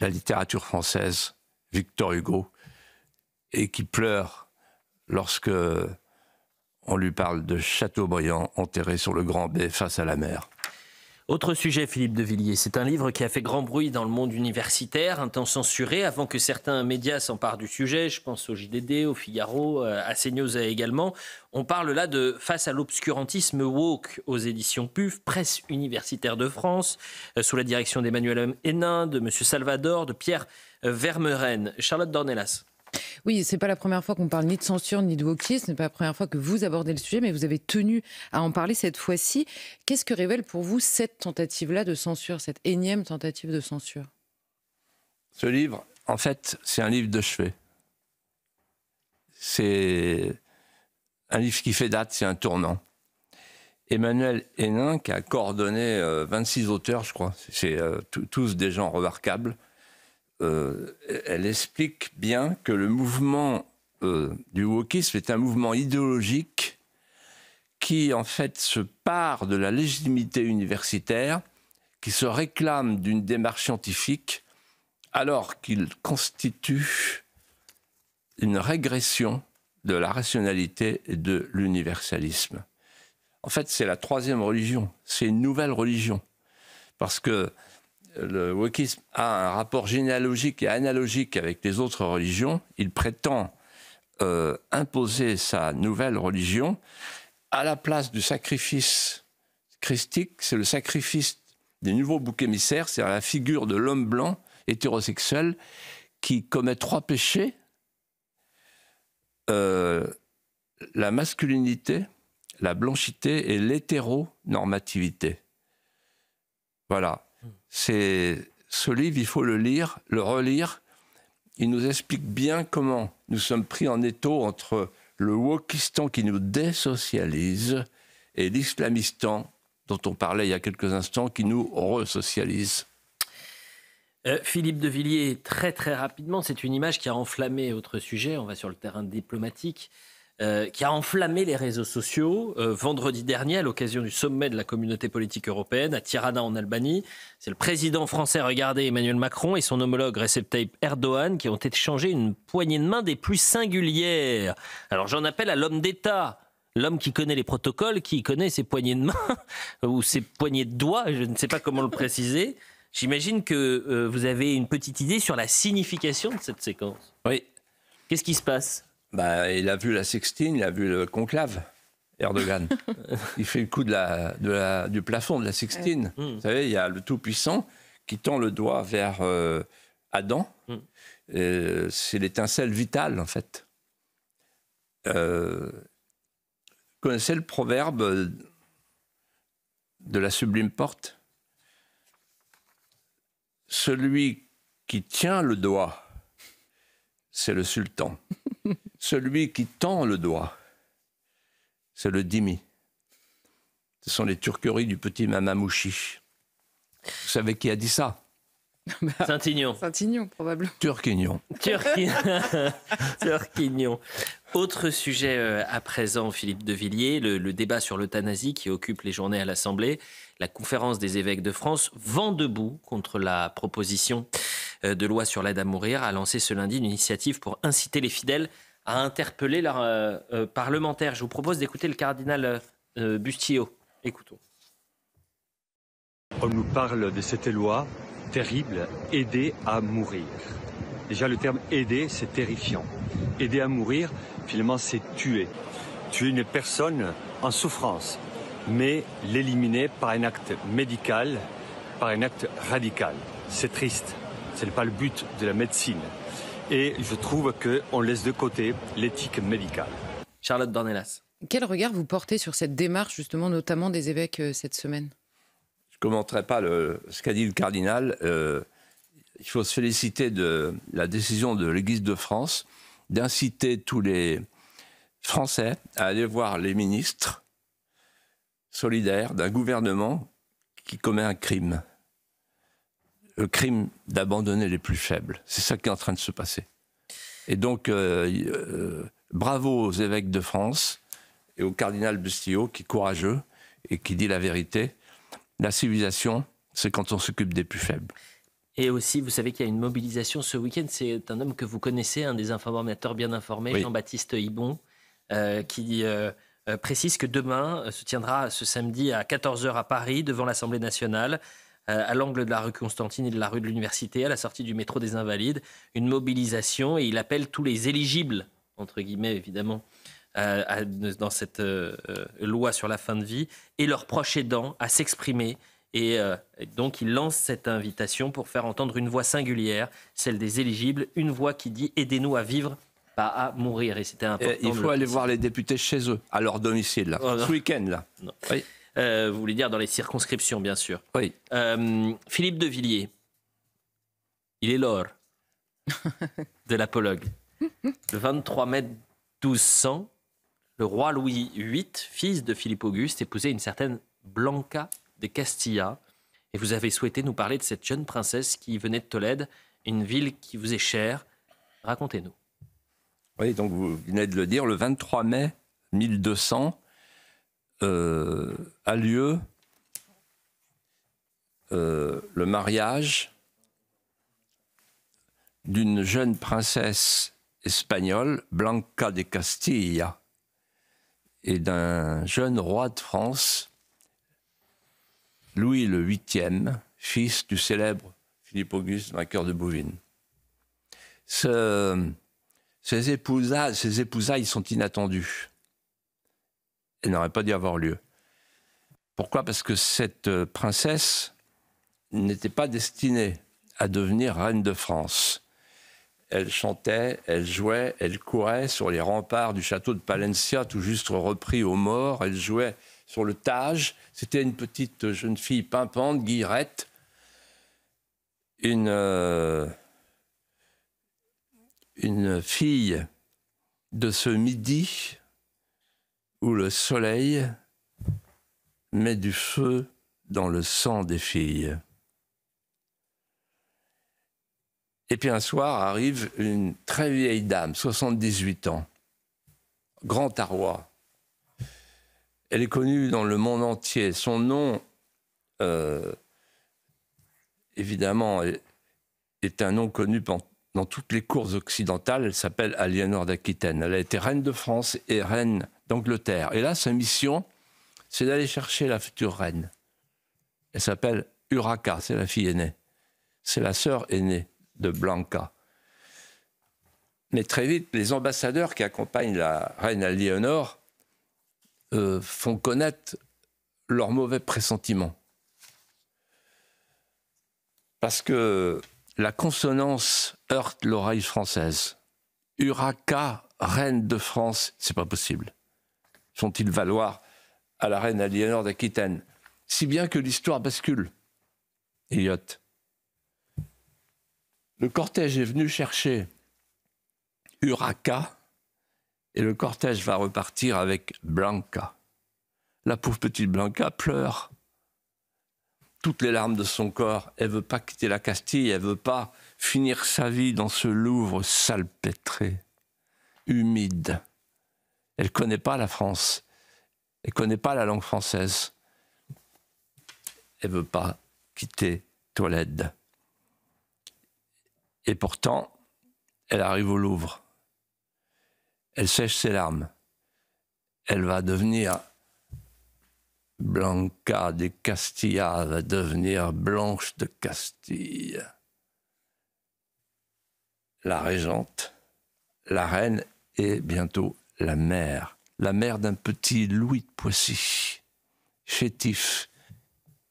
la littérature française, Victor Hugo, et qui pleurent lorsque on lui parle de Chateaubriand enterré sur le Grand B face à la mer. Autre sujet, Philippe de Villiers, c'est un livre qui a fait grand bruit dans le monde universitaire, un temps censuré, avant que certains médias s'emparent du sujet. Je pense au JDD, au Figaro, à CNews également. On parle là de Face à l'obscurantisme woke aux éditions PUF, Presse universitaire de France, sous la direction d'Emmanuel Hénin, de M. Salvador, de Pierre Vermeuren. Charlotte Dornelas. Oui, c'est pas la première fois qu'on parle ni de censure ni de wokisme, ce n'est pas la première fois que vous abordez le sujet, mais vous avez tenu à en parler cette fois-ci. Qu'est-ce que révèle pour vous cette tentative-là de censure, cette énième tentative de censure? Ce livre, en fait, c'est un livre de chevet. C'est un livre qui fait date, c'est un tournant. Emmanuel Hénin, qui a coordonné 26 auteurs, je crois, c'est tous des gens remarquables, elle explique bien que le mouvement du wokisme est un mouvement idéologique qui, en fait, se part de la légitimité universitaire, qui se réclame d'une démarche scientifique, alors qu'il constitue une régression de la rationalité et de l'universalisme. En fait, c'est la troisième religion, c'est une nouvelle religion, parce que le wokisme a un rapport généalogique et analogique avec les autres religions. Il prétend imposer sa nouvelle religion à la place du sacrifice christique. C'est le sacrifice des nouveaux boucs émissaires, c'est la figure de l'homme blanc hétérosexuel qui commet 3 péchés, la masculinité, la blanchité et l'hétéronormativité. Voilà. Ce livre, il faut le lire, le relire. Il nous explique bien comment nous sommes pris en étau entre le wokistan qui nous désocialise et l'islamistan dont on parlait il y a quelques instants qui nous resocialise. Philippe de Villiers, très très rapidement, c'est une image qui a enflammé, autre sujet, on va sur le terrain diplomatique, qui a enflammé les réseaux sociaux vendredi dernier à l'occasion du sommet de la communauté politique européenne à Tirana en Albanie. C'est le président français, regardez, Emmanuel Macron et son homologue Recep Tayyip Erdogan qui ont échangé une poignée de main des plus singulières. Alors j'en appelle à l'homme d'État, l'homme qui connaît les protocoles, qui connaît ses poignées de main ou ses poignées de doigts, je ne sais pas comment le préciser. J'imagine que vous avez une petite idée sur la signification de cette séquence. Oui. Qu'est-ce qui se passe ? Il a vu la Sixtine, il a vu le conclave, Erdogan. Il fait le coup du plafond de la Sixtine. Vous savez, il y a le Tout-Puissant qui tend le doigt vers Adam. C'est l'étincelle vitale, en fait. Vous connaissez le proverbe de la Sublime Porte ? Celui qui tient le doigt, c'est le sultan. Celui qui tend le doigt, c'est le dhimmi. Ce sont les turqueries du petit Mamamouchi. Vous savez qui a dit ça ? Saint-Ignon. Saint-Ignon, probablement. Turquignon. Turquignon. Autre sujet à présent, Philippe de Villiers, le débat sur l'euthanasie qui occupe les journées à l'Assemblée. La conférence des évêques de France, vent debout contre la proposition de loi sur l'aide à mourir, a lancé ce lundi une initiative pour inciter les fidèles à interpeller leurs parlementaires. Je vous propose d'écouter le cardinal Bustillo. Écoutons. On nous parle de cette loi terrible, aider à mourir. Déjà, le terme aider, c'est terrifiant. Aider à mourir, finalement, c'est tuer. Tuer une personne en souffrance, mais l'éliminer par un acte médical, par un acte radical. C'est triste. Ce n'est pas le but de la médecine. Et je trouve qu'on laisse de côté l'éthique médicale. Charlotte Dornelas. Quel regard vous portez sur cette démarche, justement, notamment des évêques cette semaine ? Je ne commenterai pas ce qu'a dit le cardinal. Il faut se féliciter de la décision de l'Église de France d'inciter tous les Français à aller voir les ministres solidaires d'un gouvernement qui commet un crime. Le crime d'abandonner les plus faibles. C'est ça qui est en train de se passer. Et donc, bravo aux évêques de France et au cardinal Bustillo, qui est courageux et qui dit la vérité. La civilisation, c'est quand on s'occupe des plus faibles. Et aussi, vous savez qu'il y a une mobilisation ce week-end. C'est un homme que vous connaissez, un des informateurs bien informés, Oui. Jean-Baptiste Ibon, qui précise que demain se tiendra ce samedi à 14h à Paris, devant l'Assemblée nationale, à l'angle de la rue Constantine et de la rue de l'Université, à la sortie du métro des Invalides, une mobilisation. Et il appelle tous les éligibles, entre guillemets évidemment, dans cette loi sur la fin de vie, et leurs proches aidants à s'exprimer. Et donc, il lance cette invitation pour faire entendre une voix singulière, celle des éligibles, une voix qui dit « Aidez-nous à vivre, pas à mourir ». Et c'était important. Et il faut aller voir les députés chez eux, à leur domicile, là, ce week-end. Là. Oui. Vous voulez dire dans les circonscriptions, bien sûr. Oui. Philippe de Villiers, il est l'or de l'apologue. Le 23 mai 1200, le roi Louis VIII, fils de Philippe Auguste, épousait une certaine Blanca de Castilla. Et vous avez souhaité nous parler de cette jeune princesse qui venait de Tolède, une ville qui vous est chère. Racontez-nous. Oui, donc vous venez de le dire, le 23 mai 1200 a lieu le mariage d'une jeune princesse espagnole, Blanca de Castilla, et d'un jeune roi de France, Louis le VIIIe, fils du célèbre Philippe Auguste, vainqueur de Bouvines. Ces épousailles sont inattendues. Elles n'auraient pas dû avoir lieu. Pourquoi ? Parce que cette princesse n'était pas destinée à devenir reine de France. Elle chantait, elle jouait, elle courait sur les remparts du château de Palencia, tout juste repris aux morts. Elle jouait sur le Tage. C'était une petite jeune fille pimpante, guillerette. Une fille de ce midi où le soleil met du feu dans le sang des filles. Et puis un soir arrive une très vieille dame, 78 ans, grand arroi. Elle est connue dans le monde entier. Son nom, évidemment, est un nom connu dans toutes les cours occidentales. Elle s'appelle Aliénor d'Aquitaine. Elle a été reine de France et reine d'Angleterre. Et là, sa mission, c'est d'aller chercher la future reine. Elle s'appelle Urraca, c'est la fille aînée. C'est la sœur aînée de Blanca. Mais très vite, les ambassadeurs qui accompagnent la reine Aliénor font connaître leurs mauvais pressentiments. Parce que la consonance heurte l'oreille française. Urraca, reine de France, c'est pas possible. Font-ils valoir à la reine Aliénor d'Aquitaine. Si bien que l'histoire bascule. Eliot. Le cortège est venu chercher Urraca et le cortège va repartir avec Blanca. La pauvre petite Blanca pleure. Toutes les larmes de son corps. Elle ne veut pas quitter la Castille, elle ne veut pas finir sa vie dans ce Louvre salpêtré, humide. Elle ne connaît pas la France. Elle ne connaît pas la langue française. Elle ne veut pas quitter Tolède. Et pourtant, elle arrive au Louvre. Elle sèche ses larmes. Elle va devenir Blanca de Castilla, va devenir Blanche de Castille. La régente, la reine et bientôt la mère d'un petit Louis de Poissy, chétif,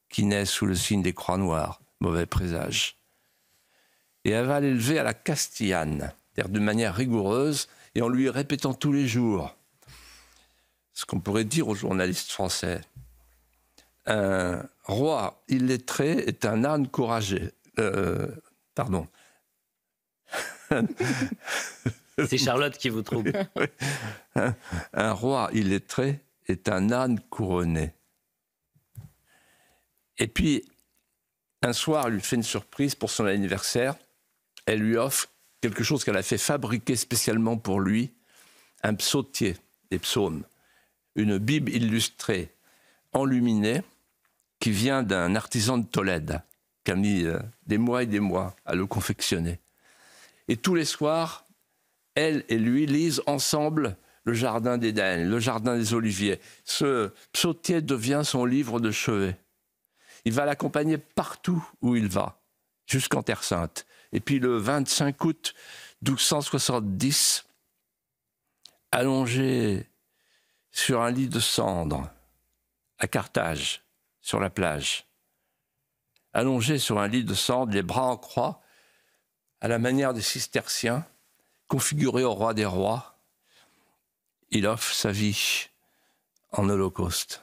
qui naît sous le signe des croix noires, mauvais présage. Et elle va l'élever à la castillane, c'est-à-dire de manière rigoureuse, et en lui répétant tous les jours ce qu'on pourrait dire aux journalistes français. Un roi illettré est un âne courageux. Pardon. C'est Charlotte qui vous trouble. Un roi illettré est un âne couronné. Et puis, un soir, elle lui fait une surprise pour son anniversaire. Elle lui offre quelque chose qu'elle a fait fabriquer spécialement pour lui, un psautier, des psaumes, une Bible illustrée, enluminée, qui vient d'un artisan de Tolède, qui a mis des mois et des mois à le confectionner. Et tous les soirs, elle et lui lisent ensemble le Jardin d'Éden, le Jardin des Oliviers. Ce psautier devient son livre de chevet. Il va l'accompagner partout où il va, jusqu'en Terre Sainte. Et puis le 25 août 1270, allongé sur un lit de cendres, à Carthage, sur la plage, allongé sur un lit de cendres, les bras en croix, à la manière des cisterciens, configuré au roi des rois, il offre sa vie en holocauste.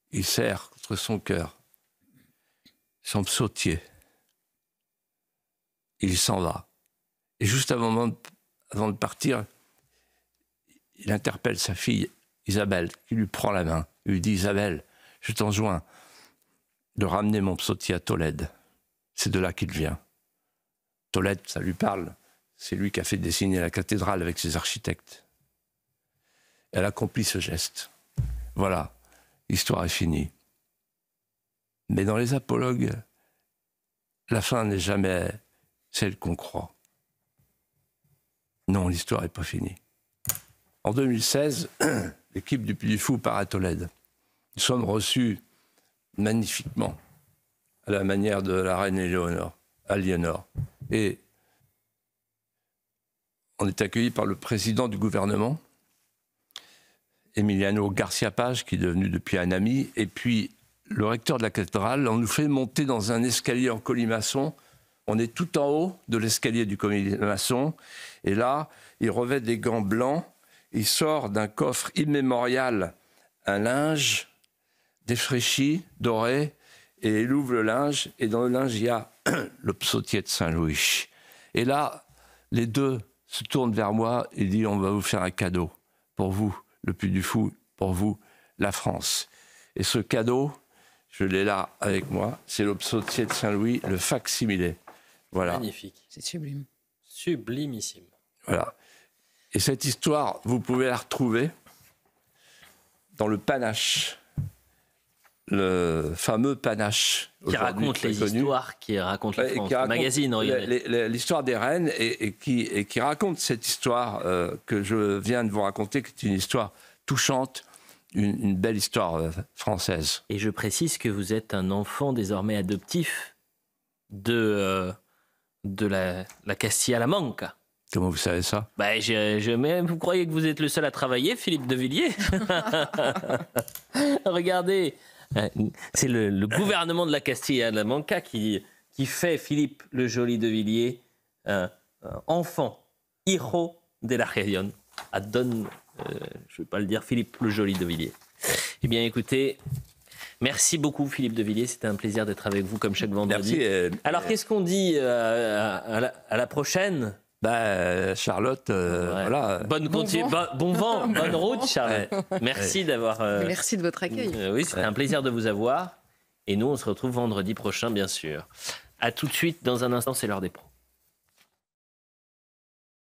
Il serre contre son cœur son psautier. Il s'en va. Et juste avant de partir, il interpelle sa fille Isabelle, qui lui prend la main. Il lui dit « Isabelle, je t'enjoins de ramener mon psautier à Tolède. C'est de là qu'il vient. » Tolède, ça lui parle. C'est lui qui a fait dessiner la cathédrale avec ses architectes. Elle accomplit ce geste. Voilà, l'histoire est finie. Mais dans les apologues, la fin n'est jamais celle qu'on croit. Non, l'histoire n'est pas finie. En 2016, l'équipe du Puy du Fou part à Tolède. Nous sommes reçus magnifiquement, à la manière de la reine Aliénor. Et on est accueillis par le président du gouvernement, Emiliano Garcia Page, qui est devenu depuis un ami, et puis le recteur de la cathédrale. On nous fait monter dans un escalier en colimaçon. On est tout en haut de l'escalier du colimaçon, et là, il revêt des gants blancs, il sort d'un coffre immémorial un linge défraîchi, doré, et il ouvre le linge, et dans le linge, il y a le psautier de Saint-Louis. Et là, les deux se tournent vers moi et disent « On va vous faire un cadeau, pour vous, le Puy du Fou, pour vous, la France. » Et ce cadeau, je l'ai là avec moi, c'est le psautier de Saint-Louis, le fac-similé. Voilà. Magnifique. C'est sublime. Sublimissime. Voilà. Et cette histoire, vous pouvez la retrouver dans le Panache, le fameux Panache. Qui raconte les histoires, qui raconte la France, le magazine. L'histoire des reines et qui raconte cette histoire que je viens de vous raconter, qui est une histoire touchante, une belle histoire française. Et je précise que vous êtes un enfant désormais adoptif de la Castilla-La Mancha. Comment vous savez ça? Mais vous croyez que vous êtes le seul à travailler, Philippe de Villiers? Regardez, c'est le gouvernement de la Castilla-La Mancha qui fait Philippe le Joli de Villiers enfant, hijo de la région. Je ne vais pas le dire, Philippe le Joli de Villiers. Eh bien, écoutez, merci beaucoup, Philippe de Villiers. C'était un plaisir d'être avec vous, comme chaque vendredi. Merci. Alors, qu'est-ce qu'on dit à la prochaine? Charlotte, voilà. Bon vent, bonne route, Charlotte. Merci d'avoir. Merci de votre accueil. Oui, c'était un plaisir de vous avoir. Et nous, on se retrouve vendredi prochain, bien sûr. À tout de suite. Dans un instant, c'est l'heure des pros.